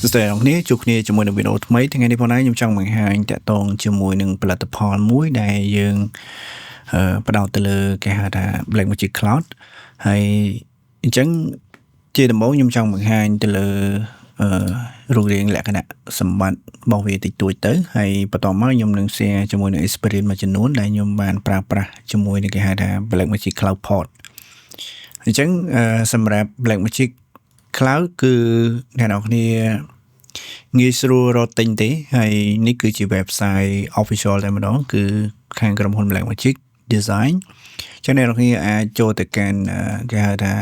តែនេះជួបគ្នាជាមួយនឹងវីដេអូថ្មីថ្ងៃនេះផងដែរខ្ញុំចង់បង្ហាញតាក់ទងជាមួយនឹងផលិតផលមួយដែលយើងផ្ដោតទៅលើគេហៅថា Blackmagic Cloud ហើយអញ្ចឹងជាដំបូងខ្ញុំចង់បង្ហាញទៅលើរូបរាងលក្ខណៈសម្បត្តិរបស់វាតិចតួចទៅហើយបន្តមកខ្ញុំនឹង share ជាមួយនឹង experience មួយចំនួនដែលខ្ញុំបានប្រើប្រាស់ជាមួយនឹងគេហៅថា Blackmagic Cloud Port អញ្ចឹងសម្រាប់ Blackmagic Cloud គឺអ្នកនរគ្នាងាយស្រួលរកទិញទេហើយនេះគឺជា website official តែម្ដងគឺខាងក្រុមហ៊ុន Blackmagic Design ចឹងអ្នកនរគ្នាអាចចូលទៅកាន់គេហៅថា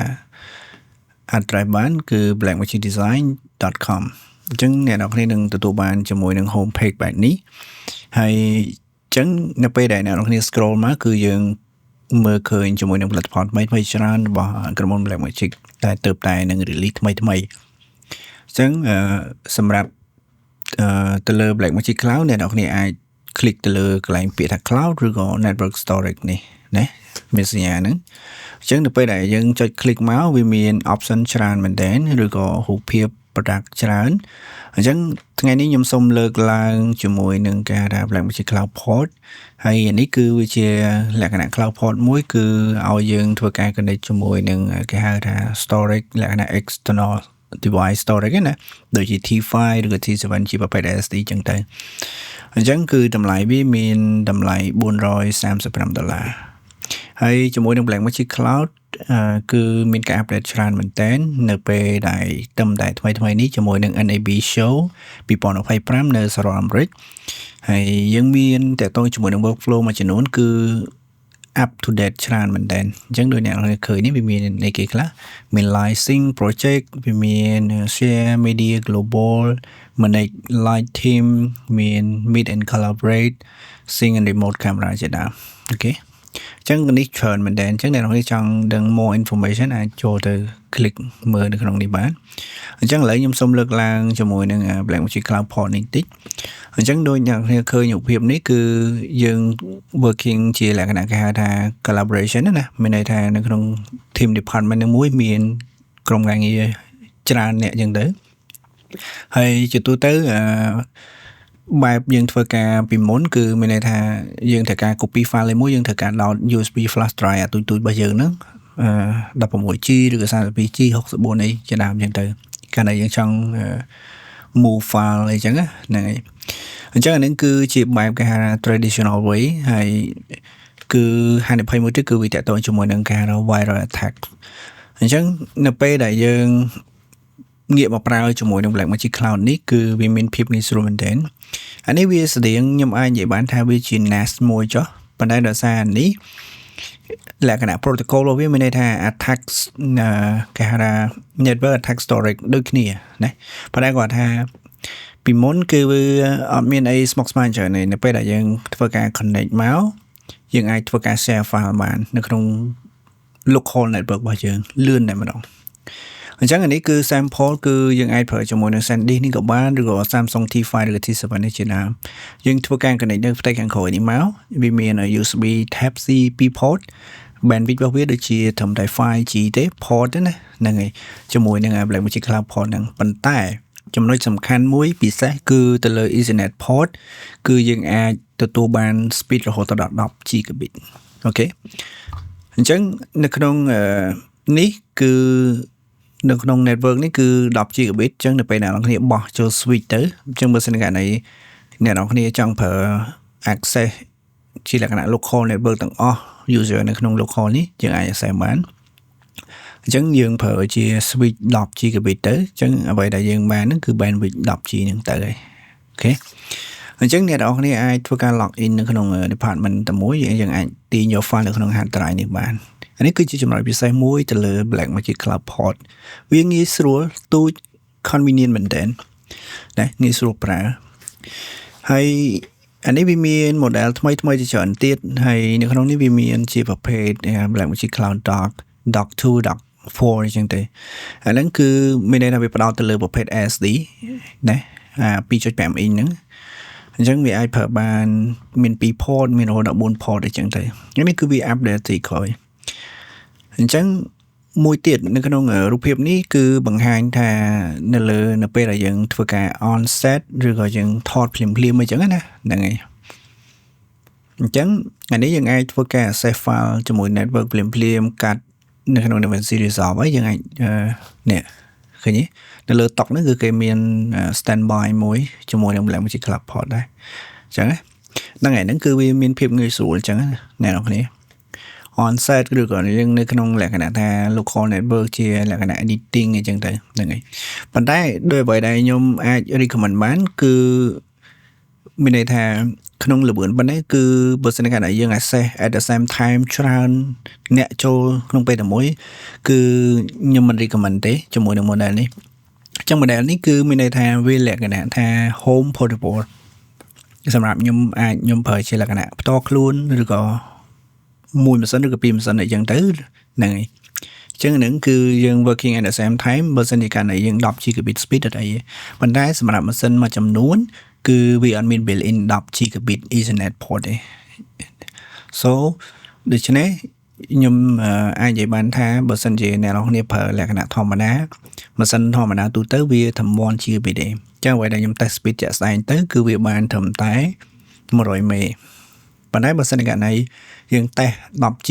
address បានគឺ blackmagicdesign.com អញ្ចឹងអ្នកនរគ្នានឹងទទួលបានជាមួយនឹង home page បែបនេះហើយអញ្ចឹងនៅពេលដែលអ្នកនរគ្នា scroll មកគឺយើងមើលឃើញជាមួយនឹងផលិតផលថ្មីៗច្រើនរបស់ក្រុមហ៊ុន Blackmagic តែទើបតែនឹង release ថ្មីៗអញ្ចឹងសម្រាប់ទៅលើ Blackmagic Cloud អ្នកនរគ្នាអាច click ទៅលើកន្លែងពាក្យថា Cloud ឬក៏ Network Storage នេះណាមានសញ្ញាហ្នឹងអញ្ចឹងនៅពេលដែលយើងចុច click មកវាមាន option ច្រើនមែនទែនឬក៏រូបភាព product ច្រើនអញ្ចឹងថ្ងៃនេះខ្ញុំសូមលើកឡើងជាមួយនឹងការថា Blackmagic Cloud Port ហើយនេះគឺវាជាលក្ខណៈ Cloud Port មួយគឺឲ្យយើងធ្វើការ connect ជាមួយនឹងគេហៅថា storage លក្ខណៈ external device storage ណាដូចជា T5 ឬក៏ T7 ជាប្រភេទ SSD ចឹងទៅអញ្ចឹងគឺតម្លៃវាមានតម្លៃ$435ហើយជាមួយនឹង Blackmagic Cloud គឺមានការ update ច្រើនមែនតើនៅពេលដែលតែថ្មីនេះជាមួយនឹង NAB Show 2025នៅសហរដ្ឋអាមេរិកហើយយើងមានតកតងជាមួយនឹង workflow មួយចំនួនគឺ up to date ច្រើនមែនតើអញ្ចឹងដូចអ្នកនរឃើញនេះវាមានអីគេខ្លះមាន live sync project វាមាន share media global manage live team មាន meet and collaborate sync and remote camera ជាដើមអូខេអញ្ចឹងនេះច្រើនមែនតើអញ្ចឹងអ្នកនរចង់ដឹង more information អាចចូលទៅ click មើលនៅក្នុងនេះបានអញ្ចឹងឥឡូវខ្ញុំសូមលើកឡើងជាមួយនឹង Blackmagic Cloud Port នេះតិចអញ្ចឹងដូចអ្នកនរឃើញរូបភាពនេះគឺយើង working ជាលក្ខណៈគេហៅថា collaboration ណាមានន័យថានៅក្នុង team department នឹងមួយមានក្រុមការងារច្រើនអ្នកអញ្ចឹងទៅហើយជាទូទៅបែបយើងធ្វើការពីមុនគឺមានន័យថាយើងត្រូវការ copy file មួយយើងត្រូវការ download USB flash drive ទូចរបស់យើងហ្នឹង16G ឬក៏ 32G 64អីជាដើមអញ្ចឹងទៅកាលណាយើងចង់ move file អីចឹងហ្នឹងហើយអញ្ចឹងអានេះគឺជាបែបគេហៅថា traditional way ហើយគឺហានិភ័យមួយទៀតគឺវាតកតងជាមួយនឹងការ viral attack អញ្ចឹងនៅពេលដែលយើងងាកមកប្រើជាមួយនឹង Blackmagic Cloud នេះគឺវាមានភាពងាយស្រួលមែនទែនអានេះវាស្តៀងខ្ញុំអាចនិយាយបានថាវាជា NAS មួយចុះប៉ុន្តែដោយសារនេះលក្ខណៈ protocol របស់វាមានន័យថា attack គេហៅថា network attack storage ដូចគ្នាណាប៉ុន្តែគាត់ថាពីមុនគឺវាអត់មានអីស្មុគស្មាញច្រើនទេនៅពេលដែលយើងធ្វើការ connect មកយើងអាចធ្វើការ share file បាននៅក្នុង local network របស់យើងលឿនតែម្ដងអញ្ចឹងអានេះគឺ sample គឺយើងអាចប្រើជាមួយនឹង SanDisk នេះក៏បានឬក៏ Samsung T5 ឬក៏ T7 នេះជាដើមយើងធ្វើការ connect នៅផ្ទៃខាងក្រោយនេះមកវាមាន USB Type C 2 port bandwidth របស់វាដូចជាត្រឹមតែ 5G ទេ port ទេណាហ្នឹងហើយជាមួយនឹង Blackmagic Cloud Port ហ្នឹងប៉ុន្តែចំណុចសំខាន់មួយពិសេសគឺទៅលើ Ethernet port គឺយើងអាចទទួលបាន speed រហូតដល់10 Gigabit អូខេអញ្ចឹងនៅក្នុងនេះគឺនៅក្នុង network នេះគឺ10 Gigabit អញ្ចឹងនៅពេលអ្នកនរគ្នាបោះចូល switch ទៅអញ្ចឹងបើសិនករណីអ្នកនរគ្នាចង់ប្រើ access ជាលក្ខណៈ local network ទាំងអស់ user នៅក្នុង local នេះយើងអាច access បានអញ្ចឹងយើងប្រើជា switch 10 Gigabit ទៅអញ្ចឹងអ្វីដែលយើងបានហ្នឹងគឺ bandwidth 10G ហ្នឹងទៅហើយអូខេអញ្ចឹងអ្នកនរគ្នាអាចធ្វើការ log in នៅក្នុង department តែមួយយើងអាចទាញយក file នៅក្នុង hard drive នេះបាននេះគឺជាចំណុចពិសេសមួយទៅលើ Blackmagic Cloud Port វាងាយស្រួលទូច convenient មែនតើណាងាយស្រួលប្រើហើយអានេះវាមាន model ថ្មីជាច្រើនទៀតហើយនៅក្នុងនេះវាមានជាប្រភេទ Blackmagic Cloud Dock 2 Dock 4អញ្ចឹងទេអាហ្នឹងគឺមានន័យថាវាផ្ដោតទៅលើប្រភេទ SSD ណា2.5 inch ហ្នឹងអញ្ចឹងវាអាចប្រើបានមាន2 port មានរហូតដល់4 port អញ្ចឹងទៅនេះគឺវា update ទីក្រោយអញ្ចឹង មួយទៀតនៅក្នុងរូបភាពនេះគឺបង្ហាញថានៅពេលដែលយើងធ្វើការ on set ឬក៏យើងថតភ្លាមៗអញ្ចឹងណាហ្នឹងហើយអញ្ចឹងអានេះយើងអាចធ្វើការ save file ជាមួយ network ភ្លាមកាត់នៅក្នុង DaVinci Resolve ហើយយើងអាចនេះឃើញទេនៅលើតុហ្នឹងគឺគេមាន standby មួយជាមួយនឹង Blackmagic Cloud Port ដែរអញ្ចឹងហ្នឹងហើយហ្នឹងគឺវាមានភាពងាយស្រួលអញ្ចឹងណាអ្នកនរគ្នា on set ឬក៏យើងនៅក្នុងលក្ខណៈថា local network ជាលក្ខណៈ editing អញ្ចឹងទៅហ្នឹងហើយប៉ុន្តែដោយអ្វីដែលខ្ញុំអាច recommend បានគឺមានន័យថាក្នុងល្បឿនប៉ុណ្ណេះគឺបើសិនជាយើង access at the same time ច្រើនអ្នកចូលក្នុងពេលតែមួយគឺខ្ញុំមិន recommend ទេជាមួយនឹង model នេះអញ្ចឹង model នេះគឺមានន័យថាវាលក្ខណៈថា home portable សម្រាប់ខ្ញុំប្រើជាលក្ខណៈផ្ទាល់ខ្លួនឬក៏មួយម៉ាស៊ីនឬក៏ពីរម៉ាស៊ីនអីចឹងទៅហ្នឹងហើយអញ្ចឹងហ្នឹងគឺយើង working at the same time បើសិនជាកាលណាយើង10 gigabit speed អត់អីទេប៉ុន្តែសម្រាប់ម៉ាស៊ីនមួយចំនួនគឺវាអត់មាន built in 10 gigabit Ethernet port ទេ so ដូច្នេះខ្ញុំអាចនិយាយបានថាបើសិនជាអ្នកនរគ្នាប្រើលក្ខណៈធម្មតាម៉ាស៊ីនធម្មតាទូទៅវាត្រឹម1 gigabit ទេអញ្ចឹងអ្វីដែលខ្ញុំ test speed ជាក់ស្ដែងទៅគឺវាបានត្រឹមតែ100 មេប៉ុន្តែបើសិនជាកាលណាយើងតេស្ត 10G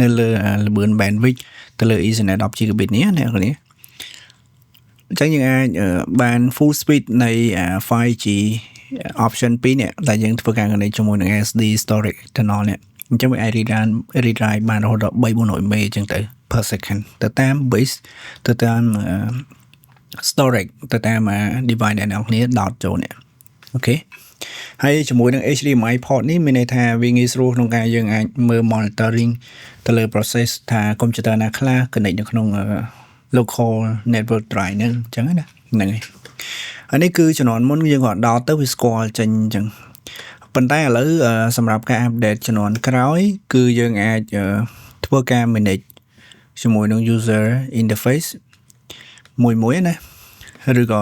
នៅលើល្បឿន bandwidth ទៅលើ Ethernet 10 gigabit នេះអ្នកនរគ្នាអញ្ចឹងយើងអាចបាន full speed នៃ 5G option 2នេះដែលយើងធ្វើការជាមួយនឹង SD storage internal នេះអញ្ចឹងវាអាច read write បានរហូតដល់ 300-400 មេអញ្ចឹងទៅ per second ទៅតាម base ទៅតាម storage ទៅតាម device ដែលអ្នកនរគ្នា download ចូលនេះអូខេហើយជាមួយនឹង HDMI port នេះមានន័យថាវាងាយស្រួលក្នុងការយើងអាចមើល monitoring ទៅលើ process ថា computer ណាខ្លះ connect នៅក្នុង local network drive ហ្នឹងអញ្ចឹងណាហ្នឹងហើយអានេះគឺជំនាន់មុនយើងក៏ដោតទៅវាស្គាល់ចេញអញ្ចឹងប៉ុន្តែឥឡូវសម្រាប់ការ update ជំនាន់ក្រោយគឺយើងអាចធ្វើការ manage ជាមួយនឹង user interface មួយណាឬក៏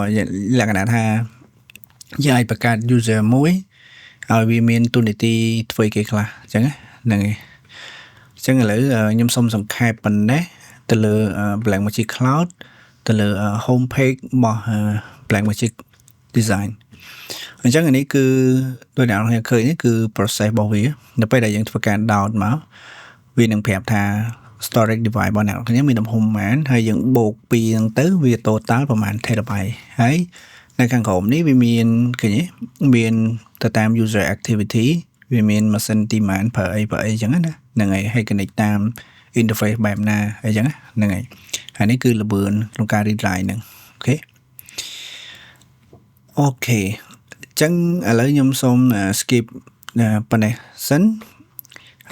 លក្ខណៈថាយើងអាចបង្កើត user មួយឲ្យវាមានទូនាទីធ្វើគេខ្លះអញ្ចឹងហ្នឹងហើយអញ្ចឹងឥឡូវខ្ញុំសូមសង្ខេបប៉ុណ្ណេះទៅលើ Blackmagic Cloud ទៅលើ home page របស់ Blackmagic Design អញ្ចឹងអានេះគឺដោយអ្នកនរឃើញនេះគឺ process របស់វានៅពេលដែលយើងធ្វើការ download មកវានឹងប្រាប់ថា storage device របស់អ្នកនរគ្នាមានទំហំប៉ុន្មានហើយយើងបូកពីហ្នឹងទៅវា total ប្រហែល terabyte ហើយនៅខាងក្រោមនេះវាមានឃើញទេមានទៅតាម user activity វាមានម៉ាស៊ីនទីម៉ានប្រើអីអញ្ចឹងណាហ្នឹងហើយ connect តាម interface បែបណាអីចឹងហ្នឹងហើយហើយនេះគឺល្បឿនក្នុងការ read write ហ្នឹងអូខេអញ្ចឹងឥឡូវខ្ញុំសូម skip ប៉ុណ្ណេះសិន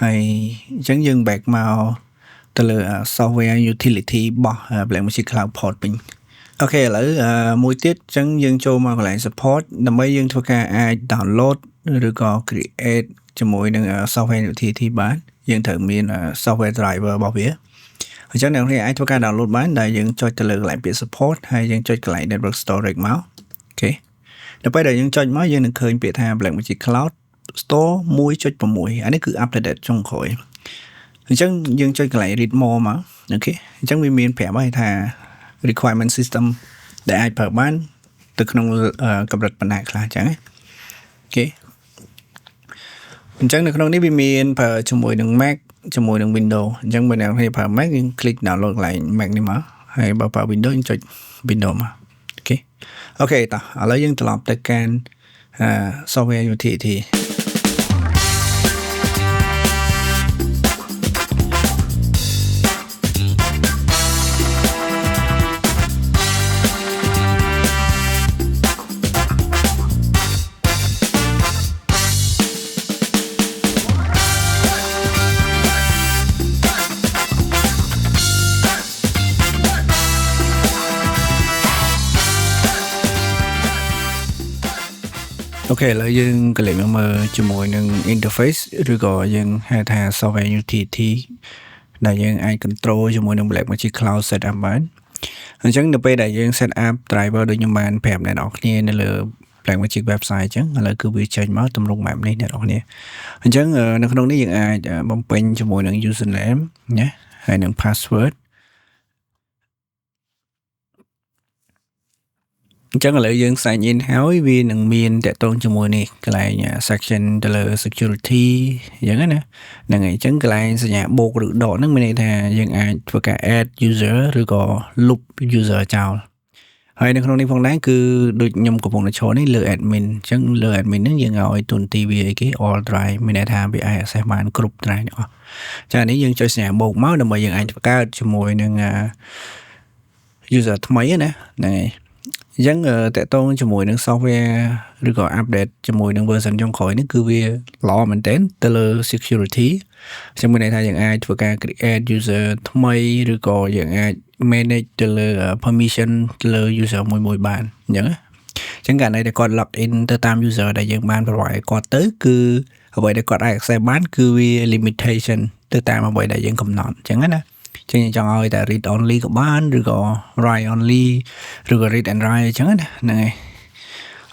ហើយអញ្ចឹងយើង back មកទៅលើ software utility របស់ Blackmagic Cloud Port វិញអូខេឥឡូវមួយទៀតអញ្ចឹងយើងចូលមកកន្លែង support ដើម្បីយើងធ្វើការអាច download ឬក៏ create ជាមួយនឹង software utility បានយើងត្រូវមាន software driver របស់វាអញ្ចឹងអ្នកនរអាចធ្វើការ download បានដែលយើងចុចទៅលើកន្លែងពាក្យ support ហើយយើងចុចកន្លែង network storage មកអូខេដល់ពេលដែលយើងចុចមកយើងនឹងឃើញពាក្យថា Blackmagic Cloud Store 1.6 អានេះគឺ update ចុងក្រោយអញ្ចឹងយើងចុចកន្លែង read more មកអូខេអញ្ចឹងវាមានប្រាប់ឲ្យថា requirement system ដែលអាចប្រើបានទៅក្នុងកម្រិតបណ្ណាខ្លះអញ្ចឹងអូខេអញ្ចឹងនៅក្នុងនេះវាមានប្រើជាមួយនឹង Mac ជាមួយនឹង Windows អញ្ចឹងបើអ្នកប្រើ Mac យើង click download កន្លែង Mac នេះមកហើយបើប្រើ Windows យើងចុច Windows មកអូខេតោះឥឡូវយើងត្រឡប់ទៅកាន់ software utilityអូខេឥឡូវយើងកលេចមកមើលជាមួយនឹង interface ឬក៏យើងហៅថា software utility ដែលយើងអាច control ជាមួយនឹង Blackmagic Cloud setup បានអញ្ចឹងនៅពេលដែលយើង set up driver ដូចខ្ញុំបានប្រាប់អ្នកនរគ្នានៅលើ Blackmagic website អញ្ចឹងឥឡូវគឺវាចេញមកទម្រង់បែបនេះអ្នកនរគ្នាអញ្ចឹងនៅក្នុងនេះយើងអាចបំពេញជាមួយនឹង username ណាហើយនឹង password Chắc làយើង sign in ហើយវានឹងមានតកតងជាមួយនេះកន្លែង section ទៅលើ security អញ្ចឹងណាហ្នឹងហើយអញ្ចឹងកន្លែងសញ្ញាបូកឬដកហ្នឹងមានន័យថាយើងអាចធ្វើការ add user ឬក៏ loop user ចោលហើយនៅក្នុងនេះផងដែរគឺដូចខ្ញុំកំពុងតែឈរនេះលើ admin អញ្ចឹងលើ admin ហ្នឹងយើងឲ្យទូនទីវាអីគេ all drive មានន័យថាវាអាច access បានគ្រប់ drive ទាំងអស់ចា៎នេះយើងចុចសញ្ញាបូកមកដើម្បីយើងអាចបង្កើតជាមួយនឹង user ថ្មីណាហ្នឹងហើយអញ្ចឹងតកតងជាមួយនឹង software ឬក៏ update ជាមួយនឹង version ចុងក្រោយនេះគឺវាល្អមែនទែនទៅលើ security អញ្ចឹងមានន័យថាយើងអាចធ្វើការ create user ថ្មីឬក៏យើងអាច manage ទៅលើ permission ទៅលើ user មួយបានអញ្ចឹងណាអញ្ចឹងករណីដែលគាត់ log in ទៅតាម user ដែលយើងបាន provide គាត់ទៅគឺអ្វីដែលគាត់អាច access បានគឺវា limitation ទៅតាមអ្វីដែលយើងកំណត់អញ្ចឹងណាចឹងចង់ឲ្យតែ read only ក៏បានឬក៏ write only ឬក៏ read and write អញ្ចឹងណាហ្នឹងហើយ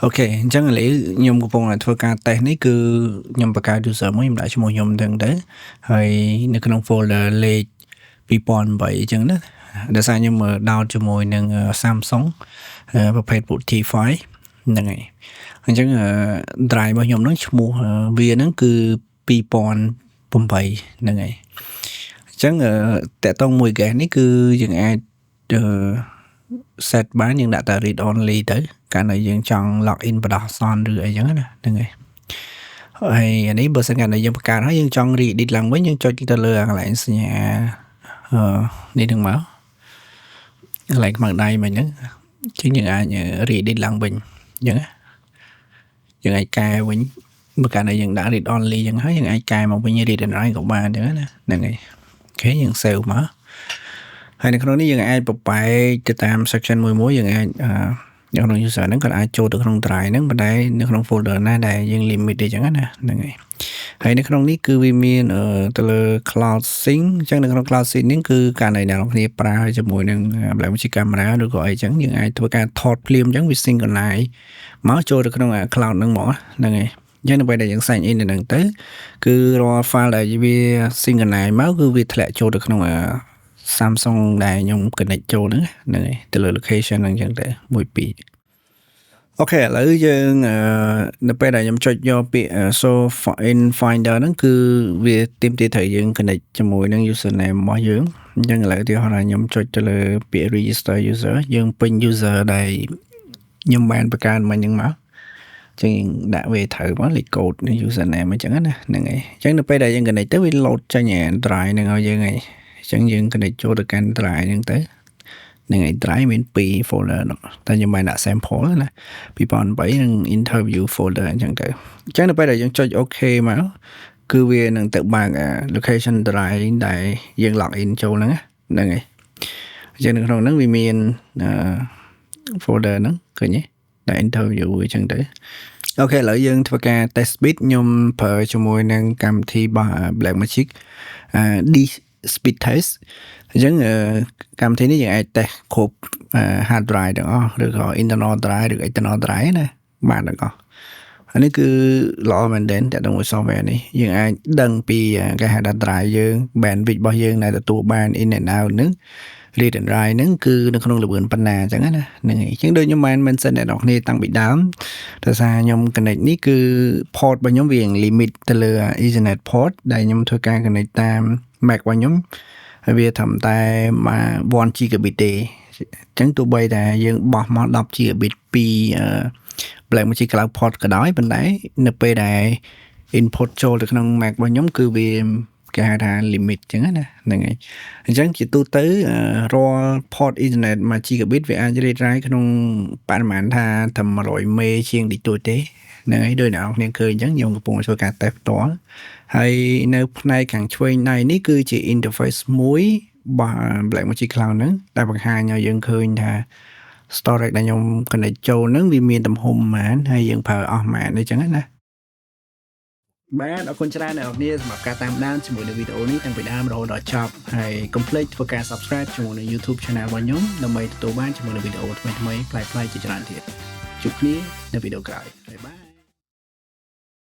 អូខេអញ្ចឹងឥឡូវខ្ញុំកំពុងតែធ្វើការ test នេះគឺខ្ញុំបង្កើត user មួយខ្ញុំដាក់ឈ្មោះខ្ញុំទាំងទៅហើយនៅក្នុង folder លេខ2008អញ្ចឹងណាដោយសារខ្ញុំដោតជាមួយនឹង Samsung ប្រភេទ T5 ហ្នឹងហើយអញ្ចឹង drive របស់ខ្ញុំហ្នឹងឈ្មោះវាហ្នឹងគឺ2008ហ្នឹងហើយអញ្ចឹងតកតងមួយ guest នេះគឺយើងអាច set បានយើងដាក់តែ read only ទៅកាលណាយើងចង់ log in បដោះអាសន្នឬអីចឹងណាហ្នឹងហើយហើយអានេះបើសិនកាលណាយើងបង្កើតហើយយើងចង់ re-edit ឡើងវិញយើងចុចទៅលើកន្លែងសញ្ញានេះនឹងមកកន្លែងខ្មៅដៃមិញហ្នឹងអញ្ចឹងយើងអាច re-edit ឡើងវិញអញ្ចឹងណាយើងអាចកែវិញបើកាលណាយើងដាក់ read only ចឹងហើយយើងអាចកែមកវិញ read and write ក៏បានអញ្ចឹងណាហ្នឹងហើយអូខេយើង save មកហើយនៅក្នុងនេះយើងអាចប្របែកទៅតាម section មួយយើងអាចនៅក្នុង user ហ្នឹងក៏អាចចូលទៅក្នុង drive ហ្នឹងប៉ុន្តែនៅក្នុង folder ណាដែលយើង limit ទេចឹងណាហ្នឹងហើយនៅក្នុងនេះគឺវាមានទៅលើ cloud sync អញ្ចឹងនៅក្នុង cloud sync នេះគឺការដែលអ្នកនរគ្នាប្រើជាមួយនឹង Blackmagic camera ឬក៏អីចឹងយើងអាចធ្វើការថតភ្លាមអញ្ចឹងវា synchronize មកចូលទៅក្នុង cloud ហ្នឹងហ្មងហ្នឹងហើយអញ្ចឹងនៅពេលដែលយើង sign in ទៅហ្នឹងទៅគឺរាល់ file ដែលវា synchronize មកគឺវាធ្លាក់ចូលទៅក្នុងSamsung ដែលខ្ញុំ connect ចូលហ្នឹងហើយទៅលើ location ហ្នឹងអញ្ចឹងទៅ1 2អូខេឥឡូវយើងនៅពេលដែលខ្ញុំចុចយកពាក្យ so in finder ហ្នឹងគឺវាទាមទារត្រូវយើង connect ជាមួយនឹង username របស់យើងអញ្ចឹងឥឡូវទីហោះខ្ញុំចុចទៅលើពាក្យ register user យើងពេញ user ដែលខ្ញុំបានបង្កើតមិញហ្នឹងមកចឹងដាក់វាត្រូវមកលេខកូដនៃ username អញ្ចឹងណាហ្នឹងហើយអញ្ចឹងនៅពេលដែលយើង connect ទៅវា load ចេញ drive ហ្នឹងឲ្យយើងហើយអញ្ចឹងយើង connect ចូលទៅកាន់ drive ហ្នឹងទៅហ្នឹងហើយ drive មាន2 folder នោះតែខ្ញុំបានដាក់ sample ណា2008និង interview folder អញ្ចឹងទៅអញ្ចឹងនៅពេលដែលយើងចុច OK មកគឺវានឹងទៅបើក location drive ដែលយើង log in ចូលហ្នឹងហ្នឹងហើយអញ្ចឹងនៅក្នុងហ្នឹងវាមាន folder ហ្នឹងឃើញទេដែល interview អញ្ចឹងទៅអូខេឥឡូវយើងធ្វើការ test speed ខ្ញុំប្រើជាមួយនឹងកម្មវិធីរបស់ Blackmagic speed test អញ្ចឹងកម្មវិធីនេះយើងអាច test គ្រប់ hard drive ទាំងអស់ឬក៏ internal drive ឬ external drive ណាបានទាំងអស់អានេះគឺល្អមែនទែនតើទៅមួយ software នេះយើងអាចដឹងពីគេហៅថា drive យើង bandwidth របស់យើងដែលទទួលបាន in and out ហ្នឹង read and write ហ្នឹងគឺនៅក្នុងល្បឿនប៉ុណ្ណាអញ្ចឹងណាហ្នឹងហើយអញ្ចឹងដូចខ្ញុំបាន mention អ្នកនរគ្នាតាំងពីដើមដោយសារខ្ញុំ connect នេះគឺ port របស់ខ្ញុំវា limit ទៅលើ Ethernet port ដែលខ្ញុំធ្វើការ connect តាម Mac របស់ខ្ញុំហើយវាត្រឹមតែ1 gigabit ទេអញ្ចឹងទោះបីតែយើងបោះមក10 gigabit ពី Blackmagic Cloud Port ក៏ដោយប៉ុន្តែនៅពេលដែល input ចូលទៅក្នុង Mac របស់ខ្ញុំគឺវាគេហៅថា limit អញ្ចឹងណាហ្នឹងហើយអញ្ចឹងជាទូទៅរាល់ port internet 1 gigabit វាអាច read write ក្នុងបរិមាណថាត្រឹម100 មេជាងតិចតួចទេហ្នឹងហើយដូចអ្នកនរគ្នាឃើញអញ្ចឹងខ្ញុំកំពុងធ្វើការ test ផ្ទាល់ហើយនៅផ្នែកខាងឆ្វេងដៃនេះគឺជា interface មួយរបស់ Blackmagic Cloud ហ្នឹងដែលបង្ហាញឲ្យយើងឃើញថា storage ដែលខ្ញុំ connect ចូលហ្នឹងវាមានទំហំប៉ុន្មានហើយយើងប្រើអស់ប៉ុន្មានអញ្ចឹងណាបាទអរគុណច្រើនអ្នកនរគ្នាសម្រាប់ការតាមដានជាមួយនឹងវីដេអូនេះតាំងពីដើមរហូតដល់ចប់ហើយកុំភ្លេចធ្វើការ subscribe ជាមួយនឹង YouTube Channel របស់ខ្ញុំដើម្បីទទួលបានជាមួយនឹងវីដេអូថ្មីៗប្លែកៗជាច្រើនទៀតជួបគ្នានៅវីដេអូក្រោយបាយបាយ